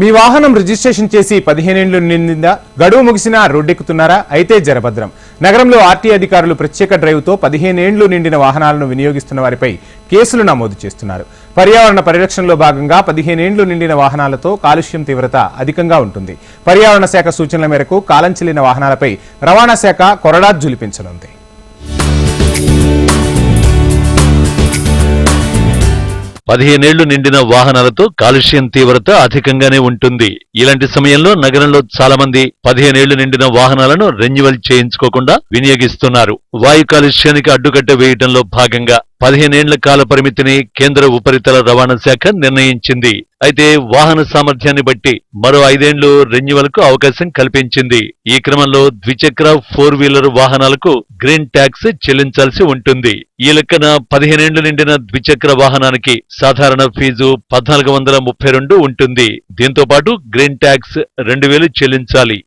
మీ వాహనం రిజిస్ట్రేషన్ చేసి 15 ఏళ్లు నిండిందా? గడువు ముగిసినా రోడ్డెక్కుతున్నారా? అయితే జరభద్రం. నగరంలో ఆర్టీ అధికారులు ప్రత్యేక డ్రైవ్తో 15 ఏళ్లు నిండిన వాహనాలను వినియోగిస్తున్న వారిపై కేసులు నమోదు చేస్తున్నారు. పర్యావరణ పరిరక్షణలో భాగంగా 15 ఏళ్లు నిండిన వాహనాలతో కాలుష్యం తీవ్రత అధికంగా ఉంటుంది. పర్యావరణ శాఖ సూచనల మేరకు కాలం చెల్లిన వాహనాలపై రవాణా శాఖ కొరడా జులిపించనుంది. 15 ఏళ్లు నిండిన వాహనాలతో కాలుష్యం తీవ్రత అధికంగానే ఉంటుంది. ఇలాంటి సమయంలో నగరంలో చాలా మంది 15 ఏళ్లు నిండిన వాహనాలను రెన్యువల్ చేయించుకోకుండా వినియోగిస్తున్నారు. వాయు కాలుష్యానికి అడ్డుకట్ట వేయడంలో భాగంగా 15 ఏళ్ల కాల పరిమితిని కేంద్ర ఉపరితల రవాణా శాఖ నిర్ణయించింది. అయితే వాహన సామర్థ్యాన్ని బట్టి మరో 5 ఏళ్లు రెన్యువల్ కు అవకాశం కల్పించింది. ఈ క్రమంలో ద్విచక్ర 4-వీలర్ వాహనాలకు గ్రీన్ ట్యాక్స్ చెల్లించాల్సి ఉంటుంది. ఈ లెక్కన 15 ఏళ్లు నిండిన ద్విచక్ర వాహనానికి సాధారణ ఫీజు 1432 ఉంటుంది. దీంతో పాటు గ్రీన్ ట్యాక్స్ 2000 చెల్లించాలి.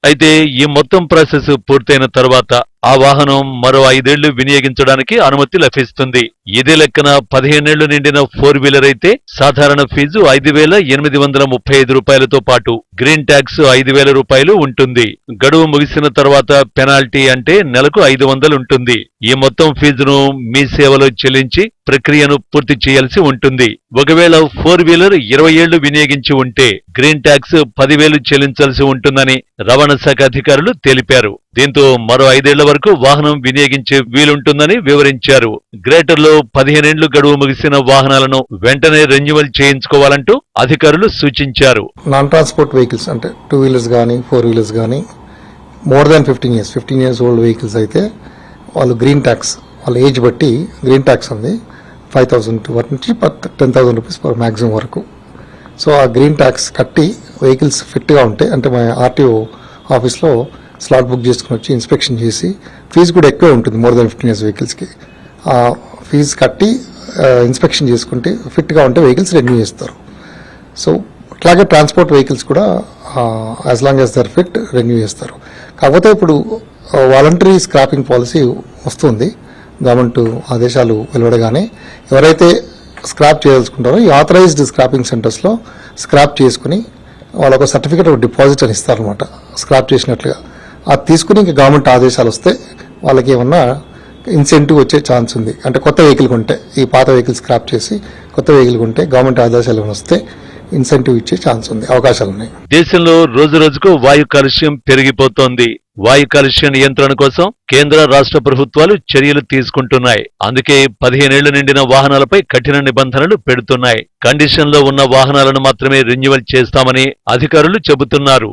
అయితే ఈ మొత్తం ప్రాసెస్ పూర్తయిన తర్వాత ఆ వాహనం మరో 5 ఏళ్లు వినియోగించడానికి అనుమతి లభిస్తుంది. ఇదే లెక్కన 15 ఏళ్లు నిండిన 4-వీలర్ అయితే సాధారణ ఫీజు 5,835 రూపాయలతో పాటు గ్రీన్ ట్యాక్స్ 5,000 రూపాయలు ఉంటుంది. గడువు ముగిసిన తర్వాత పెనాల్టీ అంటే నెలకు 500 ఉంటుంది. ఈ మొత్తం ఫీజును మీ సేవలో చెల్లించి ప్రక్రియను పూర్తి చేయాల్సి ఉంటుంది. ఒకవేళ 4-వీలర్ 20 ఏళ్లు వినియోగించి ఉంటే గ్రీన్ ట్యాక్స్ 10,000 చెల్లించాల్సి ఉంటుందని రవాణా శాఖ అధికారులు తెలిపారు. దీంతో మరో 5 ఏళ్ల వరకు వాహనం వినియోగించే వీలుంటుందని వివరించారు. గ్రేటర్లో 15 ఏళ్లు గడువు ముగిసిన వాహనాలను వెంటనే రెన్యువల్ చేయించుకోవాలంటూ అధికారులు సూచించారు. నాన్ ట్రాన్స్పోర్ట్ వెహికల్స్ అంటే 2-వీలర్స్ కానీ 4-వీలర్స్ కానీ more than 15 years old vehicles అయితే వాళ్ళు గ్రీన్ ట్యాక్స్ వాళ్ళ ఏజ్ బట్టి గ్రీన్ ట్యాక్స్ ఉంది 5,000 నుంచి 10,000 రూపీస్ పర్ మ్యాక్సిమం వరకు. సో ఆ గ్రీన్ ట్యాక్స్ కట్టి వెహికల్స్ ఫిట్గా ఉంటే అంటే మా ఆర్టీఓ ఆఫీస్లో స్లాట్ బుక్ చేసుకుని వచ్చి ఇన్స్పెక్షన్ చేసి ఫీజు కూడా ఎక్కువ ఉంటుంది మోర్ దాన్ 15 ఇయర్స్ వెహికల్స్కి. ఆ ఫీజు కట్టి ఇన్స్పెక్షన్ చేసుకుంటే ఫిట్గా ఉంటే వెహికల్స్ రెన్యూ చేస్తారు. సో అట్లాగే ట్రాన్స్పోర్ట్ వెహికల్స్ కూడా as long as their fit renew చేస్తారు. కాకపోతే ఇప్పుడు వాలంటరీ స్క్రాపింగ్ పాలసీ వస్తుంది. గవర్నమెంట్ ఆదేశాలు వెలువడగానే ఎవరైతే స్క్రాప్ చేయదలుచుకుంటారో ఈ ఆథరైజ్డ్ స్క్రాపింగ్ సెంటర్స్లో స్క్రాప్ చేసుకుని వాళ్ళొక సర్టిఫికేట్ ఆఫ్ డిపాజిట్ అని ఇస్తారనమాట స్క్రాప్ చేసినట్లుగా. అది తీసుకుని ఇంకా గవర్నమెంట్ ఆదేశాలు వస్తే వాళ్ళకి ఏమన్నా ఇన్సెంటివ్ వచ్చే ఛాన్స్ ఉంది. అంటే కొత్త వెహికల్ కొంటే ఈ పాత వెహికల్ స్క్రాప్ చేసి కొత్త వెహికల్ కొంటే గవర్నమెంట్ ఆదేశాలు వస్తే ఇన్సెంటివ్ ఇచ్చే ఛాన్స్ ఉంది, అవకాశాలు ఉన్నాయి. దేశంలో రోజు రోజుకు వాయు కాలుష్యం పెరిగిపోతోంది. వాయు కాలుష్య నియంత్రణ కోసం కేంద్ర రాష్ట్ర ప్రభుత్వాలు చర్యలు తీసుకుంటున్నాయి. అందుకే 15 ఏళ్లు నిండిన వాహనాలపై కఠిన నిబంధనలు పెడుతున్నాయి. కండిషన్లో ఉన్న వాహనాలను మాత్రమే రెన్యువల్ చేస్తామని అధికారులు చెబుతున్నారు.